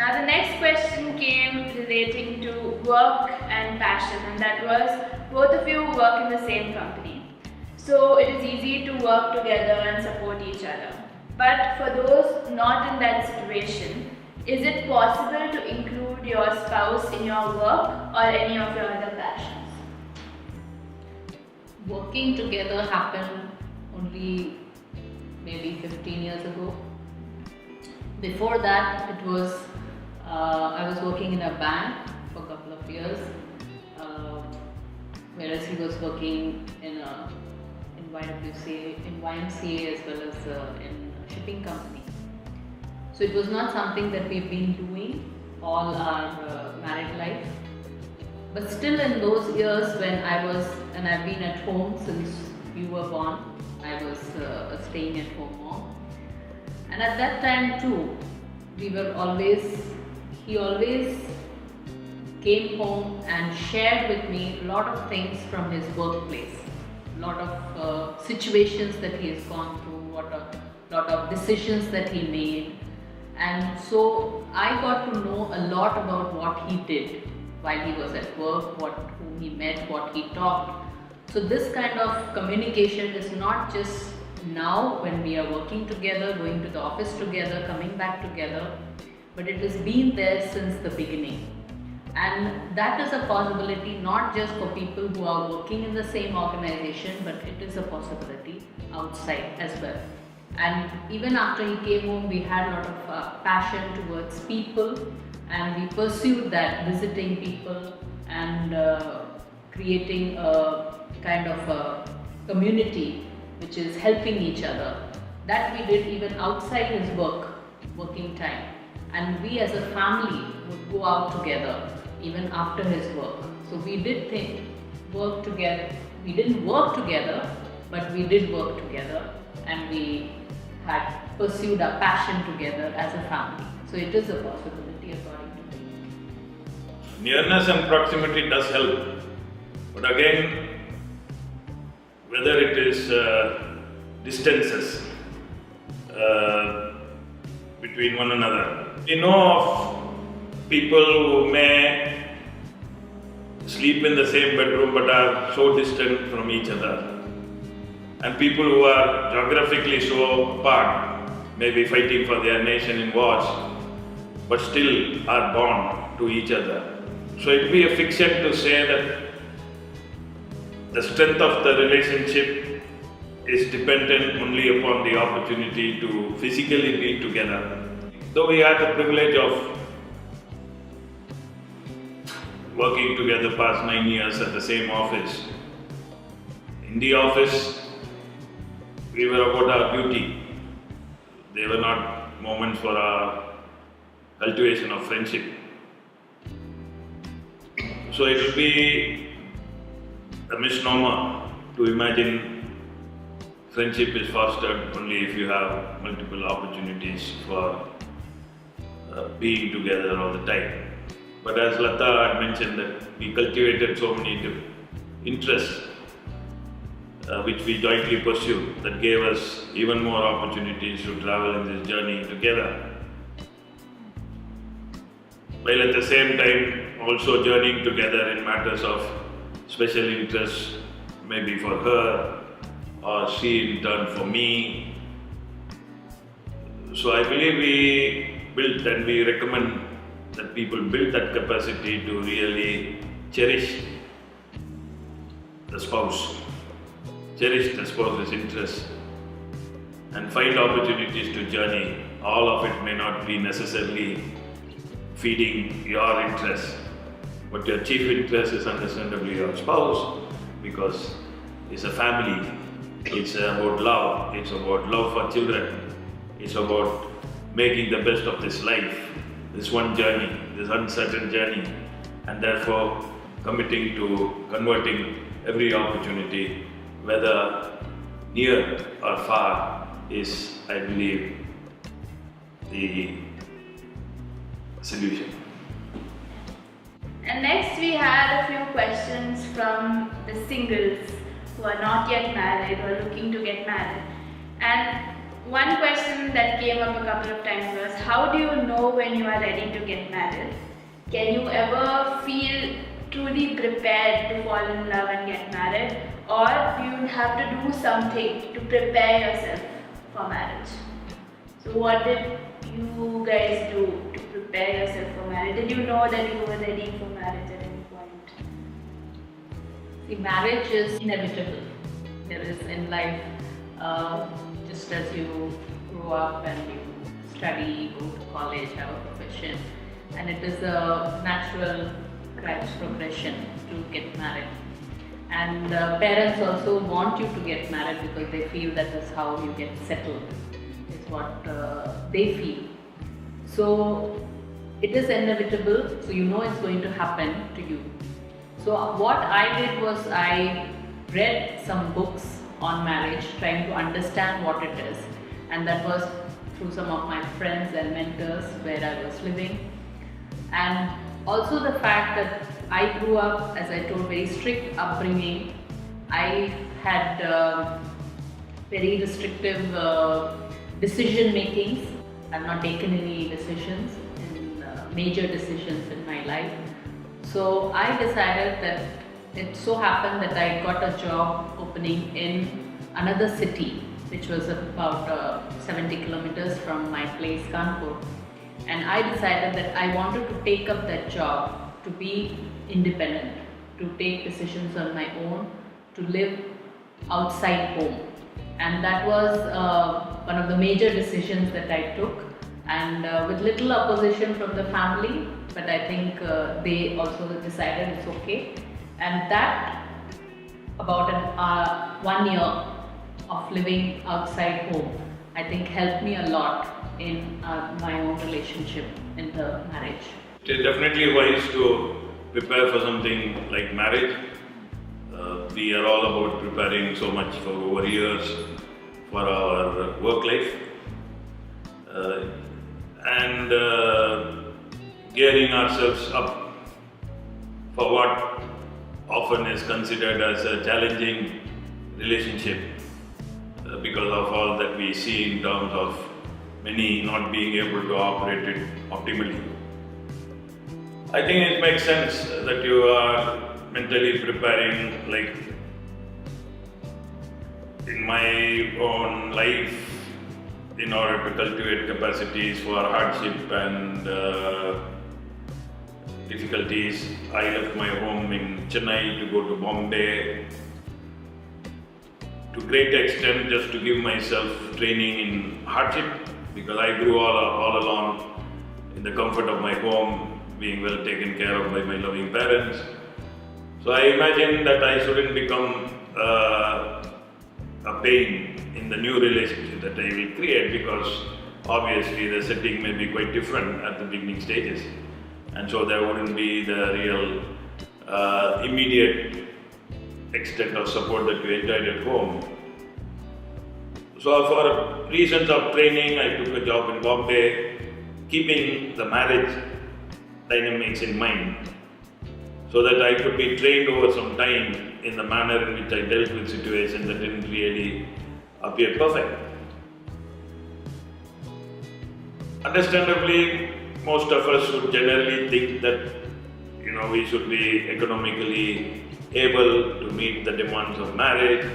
Now the next question came relating to work and passion, and that was both of you work in the same company. So it is easy to work together and support each other. But for those not in that situation, is it possible to include your spouse in your work or any of your other passions? Working together happened only maybe 15 years ago. Before that, it was I was working in a bank for a couple of years, whereas he was working in YMCA as well as in a shipping company. So it was not something that we've been doing all our married life. But still in those years when I've been at home since you were born, I was a staying at home mom. And at that time too, he always came home and shared with me a lot of things from his workplace, a lot of situations that he has gone through, lot of decisions that he made. And so I got to know a lot about what he did while he was at work, whom he met, what he talked. So this kind of communication is not just now when we are working together, going to the office together, coming back together, but it has been there since the beginning. And that is a possibility not just for people who are working in the same organization, but it is a possibility outside as well. And even after he came home, we had a lot of passion towards people, and we pursued that, visiting people and creating a kind of a community which is helping each other. That we did even outside his working time. And we as a family would go out together even after his work. So we did work together. We didn't work together, but we did work together, and we had pursued our passion together as a family. So it is a possibility according to me. Nearness and proximity does help, but again, whether it is distances between one another. We know of people who may sleep in the same bedroom but are so distant from each other. And people who are geographically so apart, maybe fighting for their nation in wars, but still are bound to each other. So it would be a fiction to say that the strength of the relationship is dependent only upon the opportunity to physically be together. Though we had the privilege of working together past 9 years at the same office, in the office we were about our duty. They were not moments for our cultivation of friendship. So it will be a misnomer to imagine friendship is fostered only if you have multiple opportunities for being together all the time. But as Lata had mentioned, that we cultivated so many interests which we jointly pursued, that gave us even more opportunities to travel in this journey together. While at the same time also journeying together in matters of special interest, maybe for her or she in turn for me. So I believe we built, and we recommend that people build that capacity to really cherish the spouse, cherish the spouse's interests, and find opportunities to journey. All of it may not be necessarily feeding your interests, but your chief interest is understandably your spouse, because it's a family, it's about love, it's about love for children, it's about making the best of this life, this one journey, this uncertain journey, and therefore committing to converting every opportunity, whether near or far, is, I believe, the solution. And next we had a few questions from the singles who are not yet married or looking to get married. And one question question that came up a couple of times was, how do you know when you are ready to get married? Can you ever feel truly prepared to fall in love and get married? Or do you have to do something to prepare yourself for marriage? So what did you guys do to prepare yourself for marriage? Did you know that you were ready for marriage at any point? See, marriage is inevitable. There is in life, just as you grow up and you study, go to college, have a profession, and it is a natural progression to get married. And parents also want you to get married because they feel that is how you get settled, is what they feel. So it is inevitable, so you know it's going to happen to you. So what I did was I read some books on marriage, trying to understand what it is, and that was through some of my friends and mentors where I was living. And also the fact that I grew up, as I told, very strict upbringing. I had very restrictive decision makings. I've not taken any decisions in major decisions in my life. So I decided that it so happened that I got a job opening in another city, which was about 70 kilometers from my place, Kanpur. And I decided that I wanted to take up that job to be independent, to take decisions on my own, to live outside home. And that was one of the major decisions that I took, and with little opposition from the family, but I think they also decided it's okay. And that, about 1 year of living outside home, I think helped me a lot in my own relationship in the marriage. It is definitely wise to prepare for something like marriage. We are all about preparing so much for over years for our work life and gearing ourselves up for what often is considered as a challenging relationship because of all that we see in terms of many not being able to operate it optimally. I think it makes sense that you are mentally preparing, like in my own life, in order to cultivate capacities for hardship and difficulties. I left my home in Chennai to go to Bombay to great extent just to give myself training in hardship, because I grew all along in the comfort of my home, being well taken care of by my loving parents. So I imagine that I shouldn't become a pain in the new relationship that I will create, because obviously the setting may be quite different at the beginning stages, and so there wouldn't be the real immediate extent of support that you enjoyed at home. So for reasons of training, I took a job in Bombay, keeping the marriage dynamics in mind, so that I could be trained over some time in the manner in which I dealt with situations that didn't really appear perfect. Understandably, most of us would generally think that we should be economically able to meet the demands of marriage.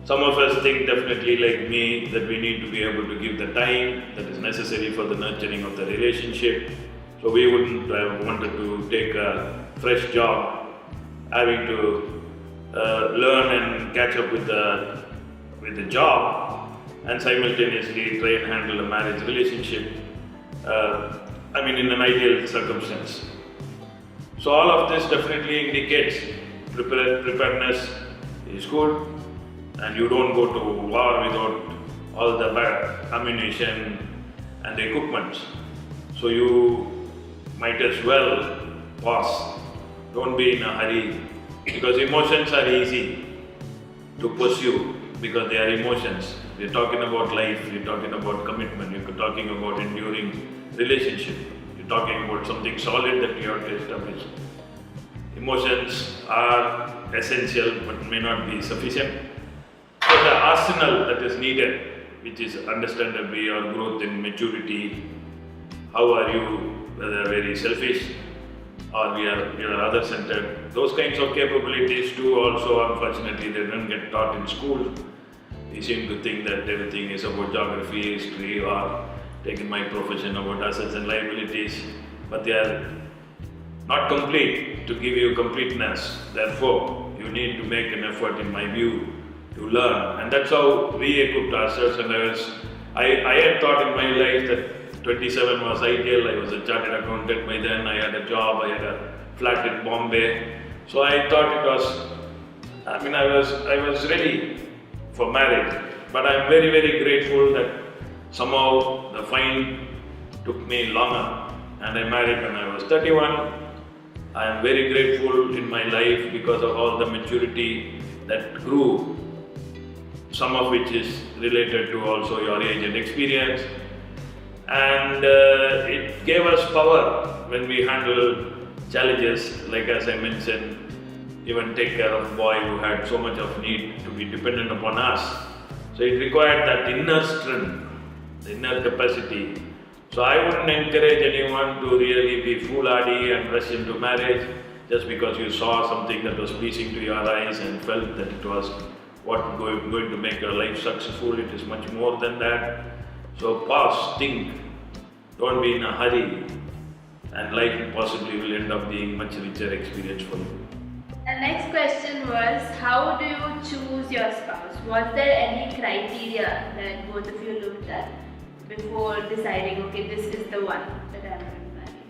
Some of us think, definitely like me, that we need to be able to give the time that is necessary for the nurturing of the relationship. So we wouldn't have wanted to take a fresh job, having to learn and catch up with the job, and simultaneously try and handle a marriage relationship. In an ideal circumstance. So all of this definitely indicates preparedness is good, and you don't go to war without all the ammunition and equipment. So you might as well pause. Don't be in a hurry, because emotions are easy to pursue because they are emotions. We're talking about life, we're talking about commitment, we're talking about enduring relationship, you're talking about something solid that you have to establish. Emotions are essential but may not be sufficient. So the arsenal that is needed which is understandably your growth in maturity. How are you, whether very selfish or we are other centered. Those kinds of capabilities too also unfortunately they don't get taught in school. We seem to think that everything is about geography, history, or taking my profession about assets and liabilities, but they are not complete to give you completeness. Therefore, you need to make an effort, in my view, to learn, and that's how we equipped ourselves. And I had thought in my life that 27 was ideal. I was a chartered accountant by then. I had a job. I had a flat in Bombay. So I thought it was. I was ready for marriage. But I'm very, very grateful that somehow the find took me longer, and I married when I was 31. I am very grateful in my life because of all the maturity that grew, some of which is related to also your age and experience. And it gave us power when we handle challenges, like as I mentioned, even take care of a boy who had so much of need to be dependent upon us. So it required that inner strength, the inner capacity. So I wouldn't encourage anyone to really be foolhardy and rush into marriage just because you saw something that was pleasing to your eyes and felt that it was what going to make your life successful. It is much more than that. So pause, think, don't be in a hurry, and life possibly will end up being much richer experience for you. The next question was, how do you choose your spouse? Was there any criteria that both of you looked at before deciding, okay, this is the one that I'm going to marry?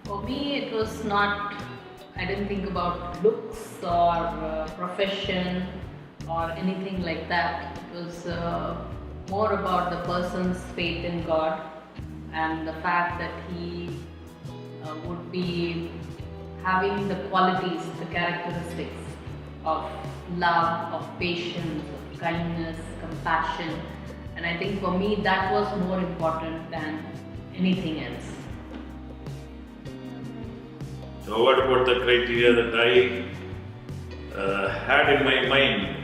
For me, it was not, I didn't think about looks or profession or anything like that. It was more about the person's faith in God and the fact that he would be having the qualities, the characteristics of love, of patience, of kindness, compassion. And I think for me that was more important than anything else. So what about the criteria that I had in my mind?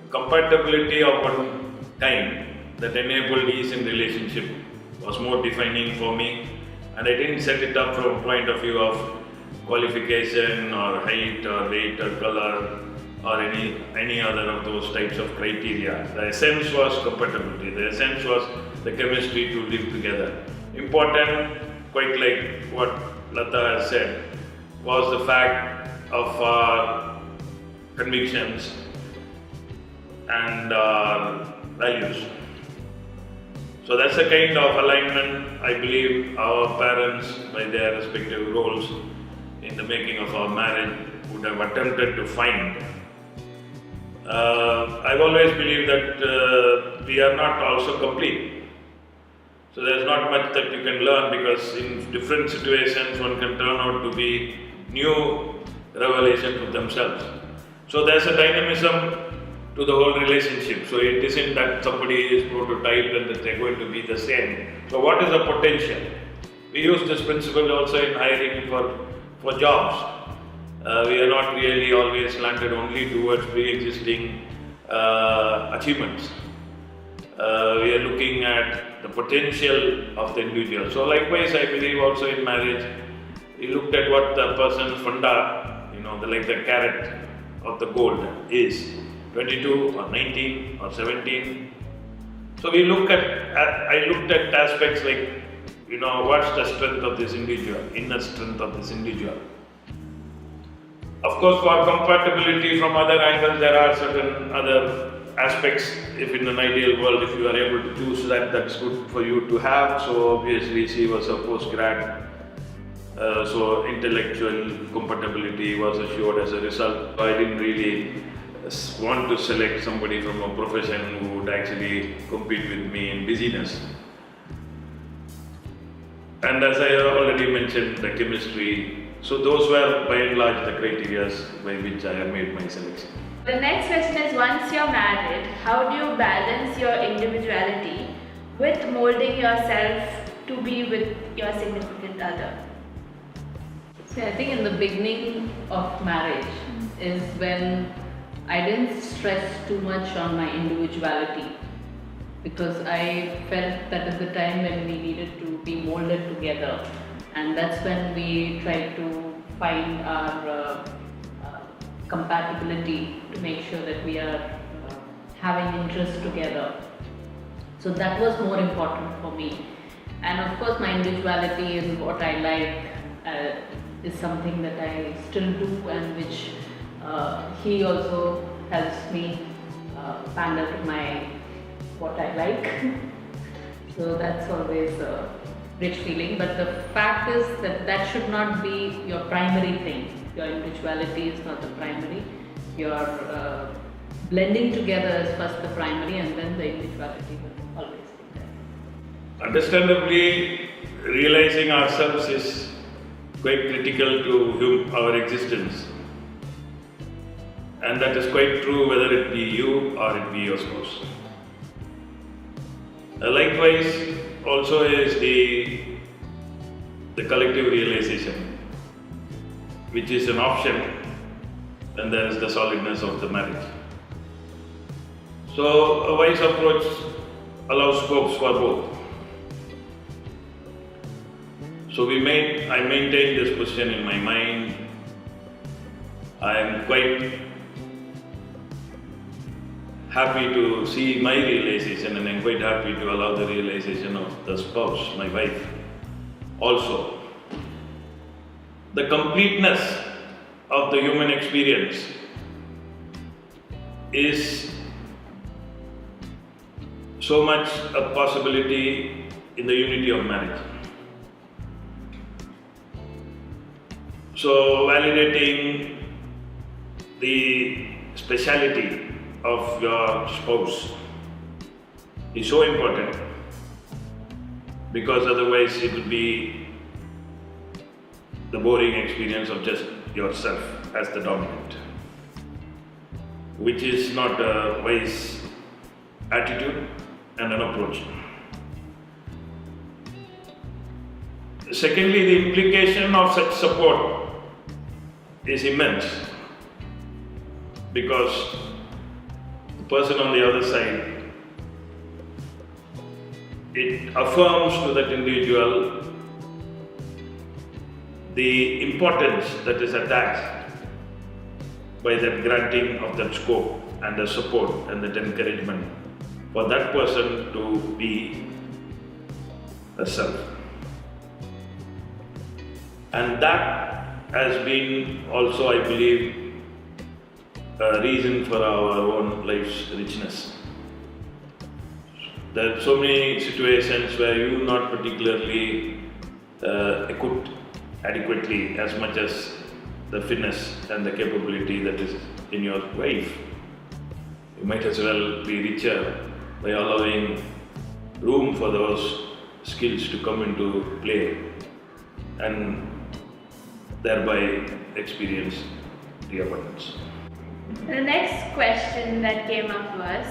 Compatibility of one kind that enabled ease in relationship was more defining for me, and I didn't set it up from a point of view of qualification or height or weight or color or any other of those types of criteria. The essence was compatibility. The essence was the chemistry to live together. Important, quite like what Lata has said, was the fact of our convictions and our values. So that's the kind of alignment I believe our parents, by their respective roles in the making of our marriage, would have attempted to find. I've always believed that we are not also complete. So there's not much that you can learn, because in different situations one can turn out to be new revelations of themselves. So there's a dynamism to the whole relationship. So it isn't that somebody is prototyped and that they're going to be the same. So what is the potential? We use this principle also in hiring for jobs. We are not really always slanted only towards pre-existing achievements. We are looking at the potential of the individual. So likewise, I believe also in marriage, we looked at what the person's funda, the carrot of the gold is. 22 or 19 or 17. So I looked at aspects like, what's the strength of this individual, inner strength of this individual. Of course, for compatibility from other angles, there are certain other aspects. If in an ideal world, if you are able to choose that, that's good for you to have. So obviously she was a post-grad, so intellectual compatibility was assured as a result. I didn't really want to select somebody from a profession who would actually compete with me in busyness. And as I already mentioned, the chemistry. So those were by and large the criteria by which I have made my selection. The next question is, once you're married, how do you balance your individuality with molding yourself to be with your significant other? See, I think in the beginning of marriage is when I didn't stress too much on my individuality because I felt that is the time when we needed to be molded together, and that's when we tried to find our compatibility to make sure that we are having interests together. So that was more important for me. And of course, my individuality and what I like is something that I still do, and which he also helps me pander to my what I like. So that's always a rich feeling. But the fact is that that should not be your primary thing. Your individuality is not the primary. Your blending together is first the primary, and then the individuality will always be there. Understandably, realizing ourselves is quite critical to our existence. And that is quite true whether it be you or it be your spouse. Likewise, also is the collective realization, which is an option when there is the solidness of the marriage. So a wise approach allows scopes for both. So I maintain this position in my mind. I am quite happy to see my realization, and I'm quite happy to allow the realization of the spouse, my wife, also. The completeness of the human experience is so much a possibility in the unity of marriage. So validating the speciality of your spouse is so important, because otherwise it will be the boring experience of just yourself as the dominant, which is not a wise attitude and an approach. Secondly, the implication of such support is immense, because the person on the other side, it affirms to that individual the importance that is attached by that granting of that scope and the support and that encouragement for that person to be a self. And that has been also, I believe, a reason for our own life's richness. There are so many situations where you not particularly equipped adequately as much as the fitness and the capability that is in your wife. You might as well be richer by allowing room for those skills to come into play and thereby experience the abundance. The next question that came up was,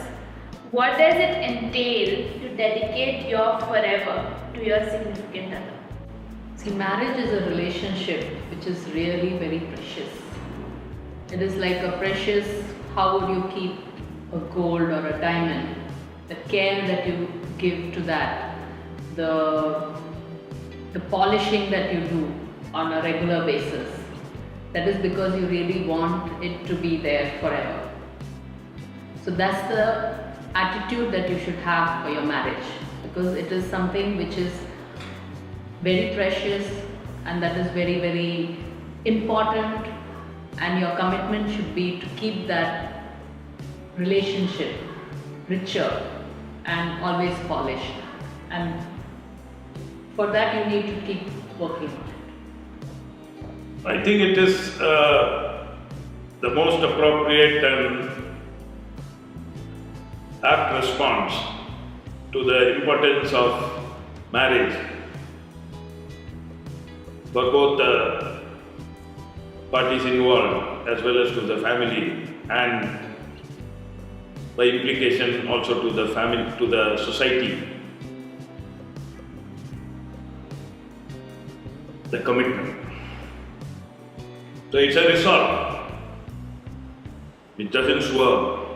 what does it entail to dedicate your forever to your significant other? See, marriage is a relationship which is really very precious. It is like a precious, how would you keep a gold or a diamond? The care that you give to that, the polishing that you do on a regular basis. That is because you really want it to be there forever. So that's the attitude that you should have for your marriage, because it is something which is very precious and that is very, very important, and your commitment should be to keep that relationship richer and always polished, and for that you need to keep working on it. I think it is the most appropriate and apt response to the importance of marriage for both the parties involved as well as to the family, and by implication also to the family, to the society. The commitment. So it's a resolve. it doesn't swerve,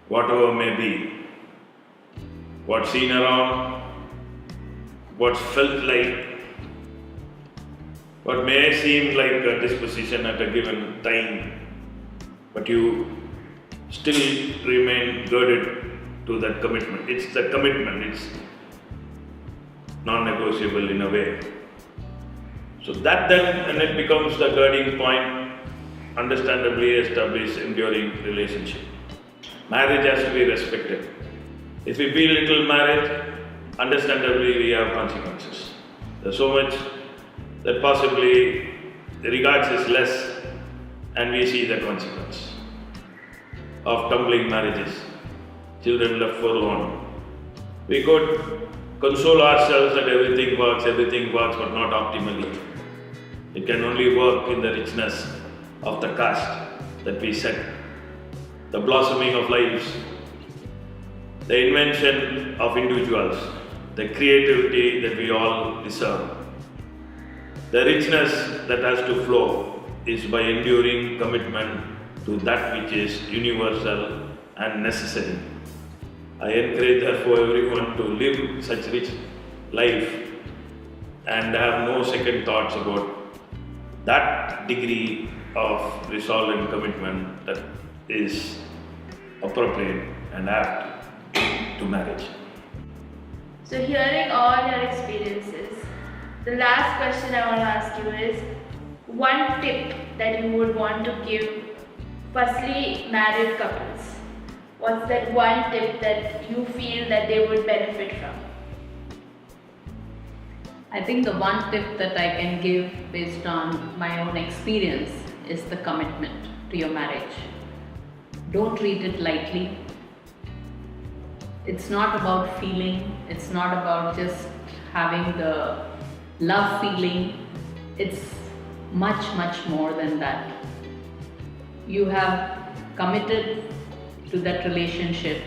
whatever may be, what's seen around, what's felt like, what may seem like a disposition at a given time, but you still remain girded to that commitment. It's the commitment, it's non-negotiable in a way. So that then, and it becomes the girding point, understandably establish enduring relationship. Marriage has to be respected. If we belittle marriage, understandably we have consequences. There's so much that possibly regards as less, and we see the consequence of tumbling marriages, children left forlorn. We could console ourselves that everything works, but not optimally. It can only work in the richness of the caste that we set, the blossoming of lives, the invention of individuals, the creativity that we all deserve. The richness that has to flow is by enduring commitment to that which is universal and necessary. I encourage therefore everyone to live such rich life and have no second thoughts about that degree of resolve and commitment that is appropriate and apt to marriage. So, hearing all your experiences, the last question I want to ask you is one tip that you would want to give, firstly, married couples. What's that one tip that you feel that they would benefit from? I think the one tip that I can give based on my own experience is the commitment to your marriage. Don't treat it lightly. It's not about feeling, it's not about just having the love feeling. It's much, much more than that. You have committed to that relationship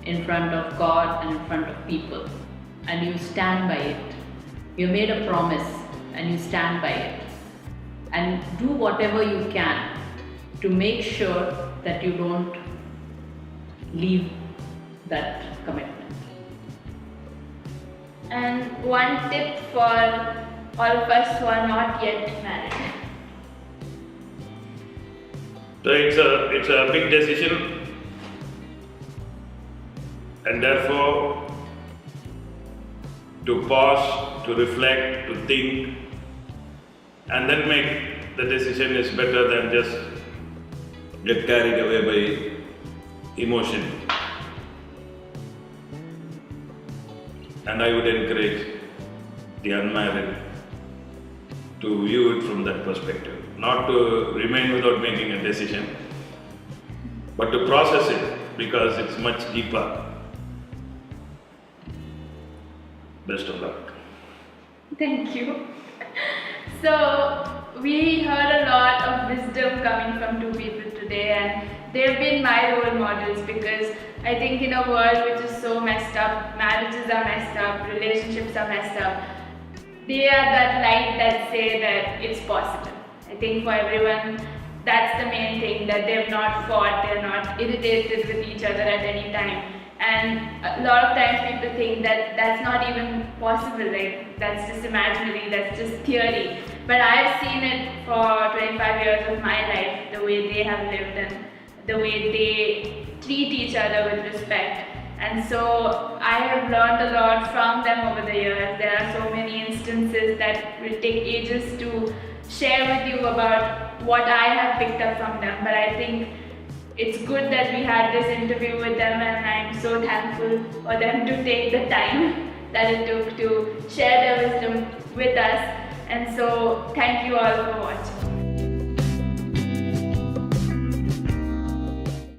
in front of God and in front of people, and you stand by it. You made a promise and you stand by it, and do whatever you can to make sure that you don't leave that commitment. And one tip for all of us who are not yet married. So it's a big decision, and therefore to pause, to reflect, to think, and then make the decision is better than just get carried away by emotion. And I would encourage the unmarried to view it from that perspective, not to remain without making a decision, but to process it because it's much deeper. Best of luck. Thank you. So, we heard a lot of wisdom coming from two people today, and they've been my role models because I think in a world which is so messed up, marriages are messed up, relationships are messed up, they are that light that say that it's possible. I think for everyone, that's the main thing, that they've not fought, they're not irritated with each other at any time. And a lot of times people think that that's not even possible, like that's just imaginary, that's just theory. But I've seen it for 25 years of my life, the way they have lived and the way they treat each other with respect. And so I have learned a lot from them over the years. There are so many instances that will take ages to share with you about what I have picked up from them. But I think it's good that we had this interview with them, and I'm so thankful for them to take the time that it took to share their wisdom with us. And so thank you all for watching.